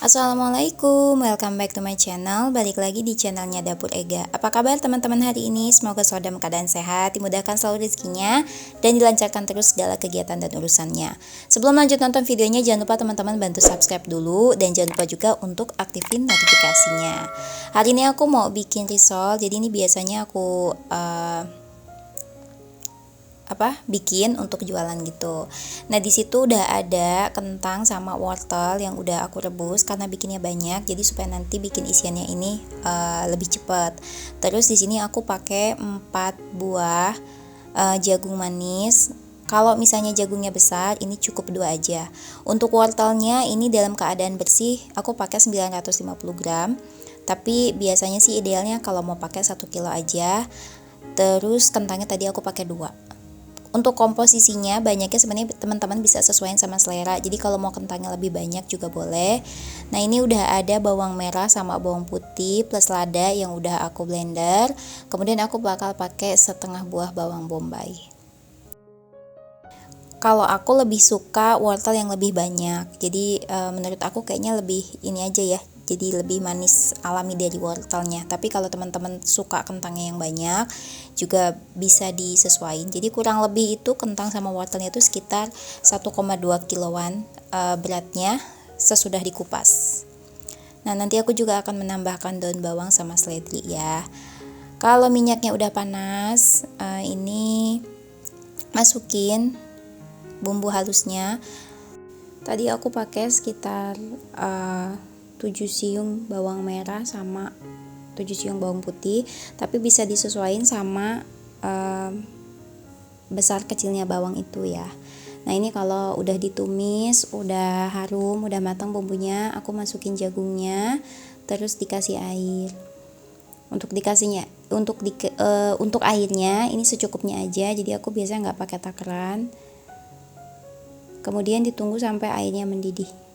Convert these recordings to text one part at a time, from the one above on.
Assalamualaikum, welcome back to my channel. Balik lagi di channelnya Dapur Ega. Apa kabar teman-teman hari ini? Semoga selalu dalam keadaan sehat, dimudahkan selalu rezekinya, dan dilancarkan terus segala kegiatan dan urusannya. Sebelum lanjut nonton videonya, jangan lupa teman-teman bantu subscribe dulu, dan jangan lupa juga untuk aktifin notifikasinya. Hari ini aku mau bikin risol, jadi ini biasanya aku bikin untuk jualan gitu. Nah, di situ udah ada kentang sama wortel yang udah aku rebus karena bikinnya banyak, jadi supaya nanti bikin isiannya ini lebih cepat. Terus di sini aku pakai 4 buah jagung manis. Kalau misalnya jagungnya besar, ini cukup 2 aja. Untuk wortelnya ini dalam keadaan bersih, aku pakai 950 gram. Tapi biasanya sih idealnya kalau mau pakai 1 kilo aja. Terus kentangnya tadi aku pakai 2. Untuk komposisinya banyaknya sebenarnya teman-teman bisa sesuaikan sama selera. Jadi kalau mau kentangnya lebih banyak juga boleh. Nah, ini udah ada bawang merah sama bawang putih plus lada yang udah aku blender. Kemudian aku bakal pakai setengah buah bawang bombay. Kalau aku lebih suka wortel yang lebih banyak. Jadi menurut aku kayaknya lebih ini aja ya. Jadi lebih manis alami dari wortelnya. Tapi kalau teman-teman suka kentangnya yang banyak juga bisa disesuaikan. Jadi kurang lebih itu kentang sama wortelnya itu sekitar 1,2 kiloan beratnya sesudah dikupas. Nah, nanti aku juga akan menambahkan daun bawang sama seledri ya. Kalau minyaknya udah panas, ini masukin bumbu halusnya. Tadi aku pakai sekitar 7 siung bawang merah sama 7 siung bawang putih, tapi bisa disesuaikan sama besar kecilnya bawang itu ya. Nah, ini kalau udah ditumis, udah harum, udah matang bumbunya, aku masukin jagungnya, terus dikasih air. Untuk airnya ini secukupnya aja, jadi aku biasanya nggak pakai takaran. Kemudian ditunggu sampai airnya mendidih.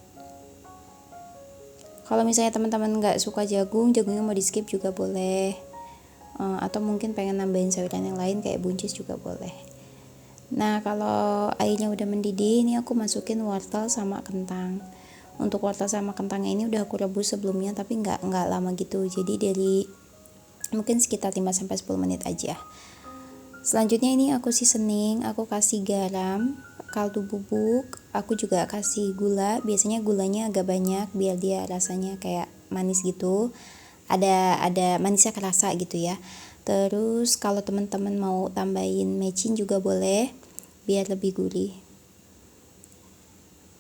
Kalau misalnya teman-teman nggak suka jagungnya mau di skip juga boleh, atau mungkin pengen nambahin sayuran yang lain kayak buncis juga boleh. Nah, kalau airnya udah mendidih, ini aku masukin wortel sama kentang. Untuk wortel sama kentangnya ini udah aku rebus sebelumnya, tapi nggak lama gitu, jadi dari mungkin sekitar 5-10 menit aja. Selanjutnya ini aku seasoning, aku kasih garam, kaldu bubuk, aku juga kasih gula. Biasanya gulanya agak banyak biar dia rasanya kayak manis gitu, ada manisnya kerasa gitu ya. Terus kalau teman-teman mau tambahin mecin juga boleh biar lebih gurih.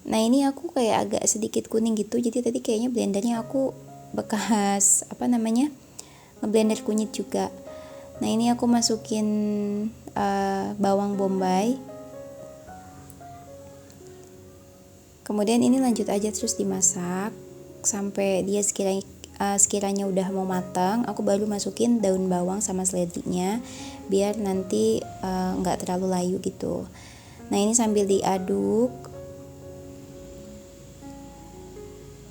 Nah, ini aku kayak agak sedikit kuning gitu, jadi tadi kayaknya blendernya aku bekas ngeblender kunyit juga. Nah, ini aku masukin bawang bombay. Kemudian ini lanjut aja terus dimasak sampai dia sekiranya udah mau matang. Aku baru masukin daun bawang sama seledrinya biar nanti nggak terlalu layu gitu. Nah, ini sambil diaduk.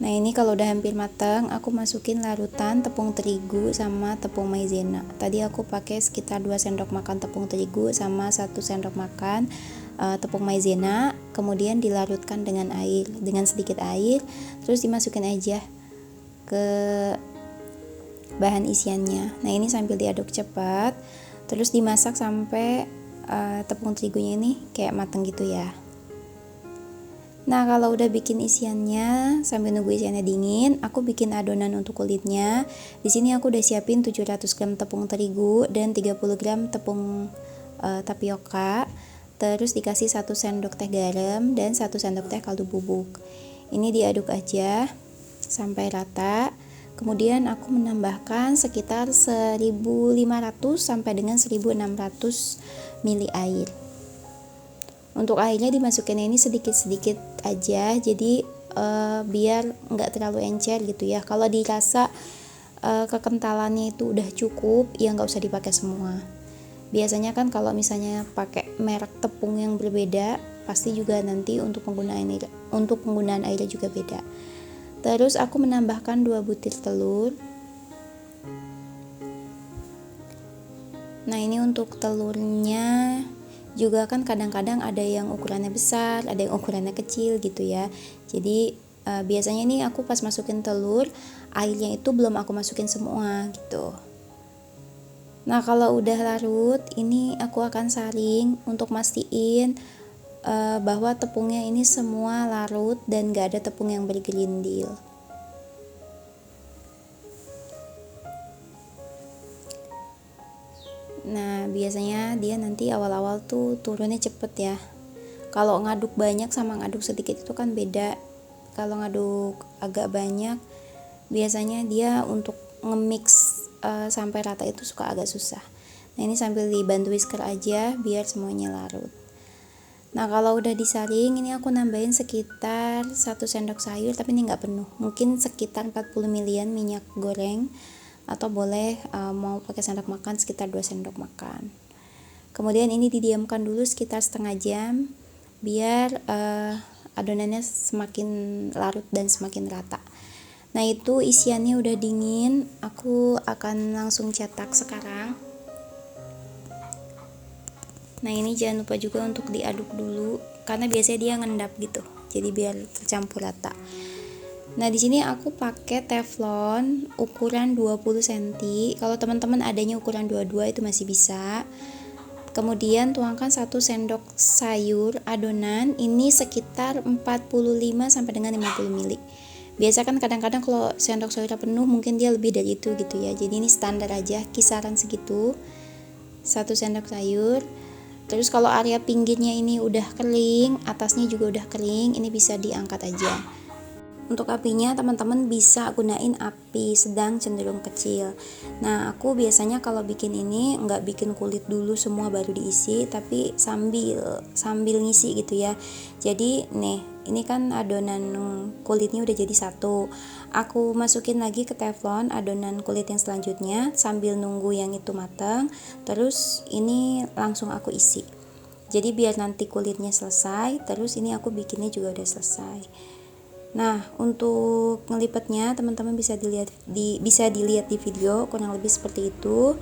Nah, ini kalau udah hampir matang, aku masukin larutan tepung terigu sama tepung maizena. Tadi aku pakai sekitar 2 sendok makan tepung terigu sama 1 sendok makan tepung maizena. Kemudian dilarutkan dengan sedikit air, terus dimasukin aja ke bahan isiannya. Nah, ini sambil diaduk cepat, terus dimasak sampai tepung terigunya ini kayak mateng gitu ya. Nah, kalau udah bikin isiannya, sambil nunggu isiannya dingin, aku bikin adonan untuk kulitnya. Di sini aku udah siapin 700 gram tepung terigu dan 30 gram tepung tapioka. Terus dikasih 1 sendok teh garam dan 1 sendok teh kaldu bubuk. Ini diaduk aja sampai rata. Kemudian aku menambahkan sekitar 1500 sampai dengan 1600 ml air. Untuk airnya dimasukin ini sedikit-sedikit aja, jadi biar nggak terlalu encer gitu ya. Kalau dirasa kekentalannya itu udah cukup, ya nggak usah dipakai semua. Biasanya kan kalau misalnya pakai merek tepung yang berbeda, pasti juga nanti untuk penggunaan airnya juga beda. Terus aku menambahkan 2 butir telur. Nah, ini untuk telurnya juga kan kadang-kadang ada yang ukurannya besar, ada yang ukurannya kecil gitu ya. Jadi biasanya ini aku pas masukin telur, airnya itu belum aku masukin semua gitu. Nah kalau udah larut, ini aku akan saring untuk mastiin bahwa tepungnya ini semua larut dan gak ada tepung yang bergerindil. Nah biasanya dia nanti awal-awal tuh turunnya cepet ya. Kalau ngaduk banyak sama ngaduk sedikit itu kan beda. Kalau ngaduk agak banyak, biasanya dia untuk nge-mix sampai rata itu suka agak susah. Nah ini sambil dibantu whisker aja biar semuanya larut. Nah kalau udah disaring, ini aku nambahin sekitar 1 sendok sayur, tapi ini nggak penuh, mungkin sekitar 40 ml minyak goreng, atau boleh mau pakai sendok makan sekitar 2 sendok makan. Kemudian ini didiamkan dulu sekitar setengah jam biar adonannya semakin larut dan semakin rata. Nah itu isiannya udah dingin, aku akan langsung cetak sekarang. Nah ini jangan lupa juga untuk diaduk dulu karena biasanya dia ngendap gitu, jadi biar tercampur rata. Nah di sini aku pakai teflon ukuran 20 cm. Kalau teman-teman adanya ukuran 22 itu masih bisa. Kemudian tuangkan 1 sendok sayur adonan, ini sekitar 45 sampai dengan 50 ml. Biasa kan kadang-kadang kalau sendok sayurnya penuh mungkin dia lebih dari itu gitu ya. Jadi ini standar aja, kisaran segitu. 1 sendok sayur. Terus kalau area pinggirnya ini udah kering, atasnya juga udah kering, ini bisa diangkat aja. Untuk apinya teman-teman bisa gunain api sedang cenderung kecil. Nah aku biasanya kalau bikin ini nggak bikin kulit dulu semua baru diisi, tapi sambil ngisi gitu ya. Jadi nih ini kan adonan kulitnya udah jadi satu, aku masukin lagi ke teflon adonan kulit yang selanjutnya sambil nunggu yang itu matang. Terus ini langsung aku isi, jadi biar nanti kulitnya selesai, terus ini aku bikinnya juga udah selesai. Nah untuk ngelipetnya teman-teman bisa dilihat di video, kurang lebih seperti itu.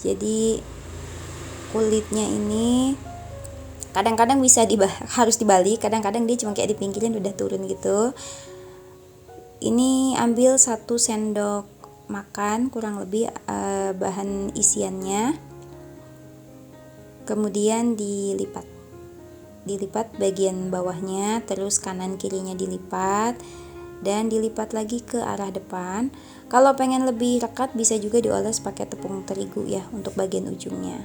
Jadi kulitnya ini kadang-kadang bisa harus dibalik, kadang-kadang dia cuma kayak dipinggirin udah turun gitu. Ini ambil 1 sendok makan kurang lebih bahan isiannya, kemudian dilipat bagian bawahnya, terus kanan kirinya dilipat dan dilipat lagi ke arah depan. Kalau pengen lebih rekat bisa juga dioles pakai tepung terigu ya untuk bagian ujungnya.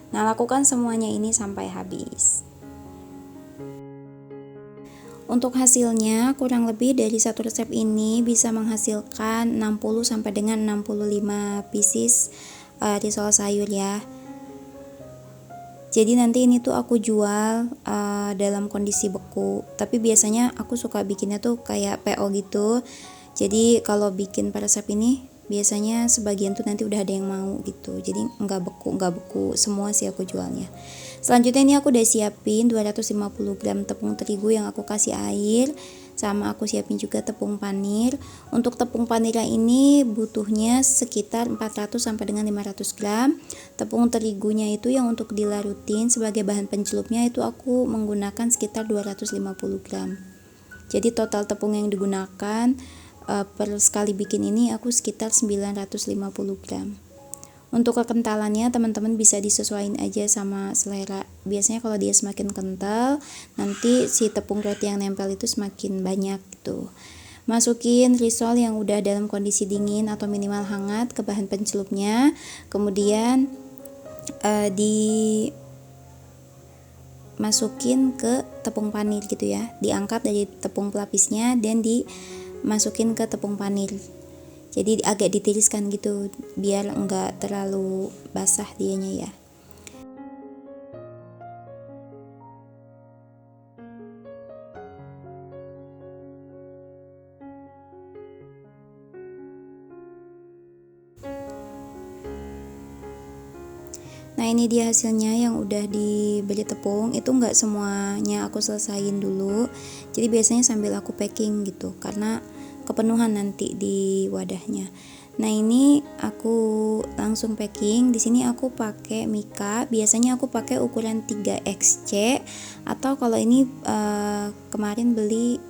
Nah lakukan semuanya ini sampai habis. Untuk hasilnya kurang lebih dari satu resep ini bisa menghasilkan 60 sampai dengan 65 pieces risol sayur ya. Jadi nanti ini tuh aku jual dalam kondisi beku, tapi biasanya aku suka bikinnya tuh kayak PO gitu. Jadi kalau bikin pada resep ini biasanya sebagian tuh nanti udah ada yang mau gitu, jadi nggak beku semua sih aku jualnya. Selanjutnya ini aku udah siapin 250 gram tepung terigu yang aku kasih air, sama aku siapin juga tepung panir. Untuk tepung panirnya ini butuhnya sekitar 400 sampai dengan 500 gram. Tepung terigunya itu yang untuk dilarutin sebagai bahan pencelupnya itu aku menggunakan sekitar 250 gram. Jadi total tepung yang digunakan per sekali bikin ini aku sekitar 950 gram. Untuk kekentalannya teman-teman bisa disesuaikan aja sama selera. Biasanya kalau dia semakin kental, nanti si tepung roti yang nempel itu semakin banyak gitu. Masukin risol yang udah dalam kondisi dingin atau minimal hangat ke bahan pencelupnya. Kemudian dimasukin ke tepung panir gitu ya. Diangkat dari tepung pelapisnya dan dimasukin ke tepung panir. Jadi agak ditiriskan gitu biar enggak terlalu basah dianya ya. Nah ini dia hasilnya yang udah diberi tepung. Itu enggak semuanya aku selesain dulu, jadi biasanya sambil aku packing gitu karena kepenuhan nanti di wadahnya. Nah ini aku langsung packing. Di sini aku pakai mika. Biasanya aku pakai ukuran 3XC atau kalau ini kemarin beli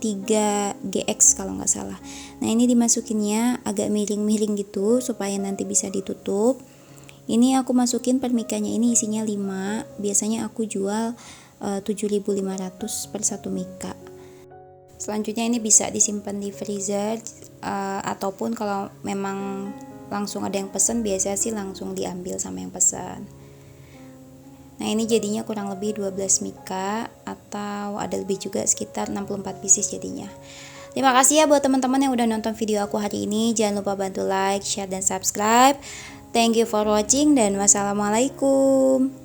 3GX kalau nggak salah. Nah ini dimasukinnya agak miring-miring gitu supaya nanti bisa ditutup. Ini aku masukin permikanya, ini isinya 5. Biasanya aku jual 7.500 per satu mika. Selanjutnya ini bisa disimpan di freezer, ataupun kalau memang langsung ada yang pesan, biasa sih langsung diambil sama yang pesan. Nah ini jadinya kurang lebih 12 mika, atau ada lebih juga, sekitar 64 pieces jadinya. Terima kasih ya buat teman-teman yang udah nonton video aku hari ini. Jangan lupa bantu like, share, dan subscribe. Thank you for watching, dan wassalamualaikum.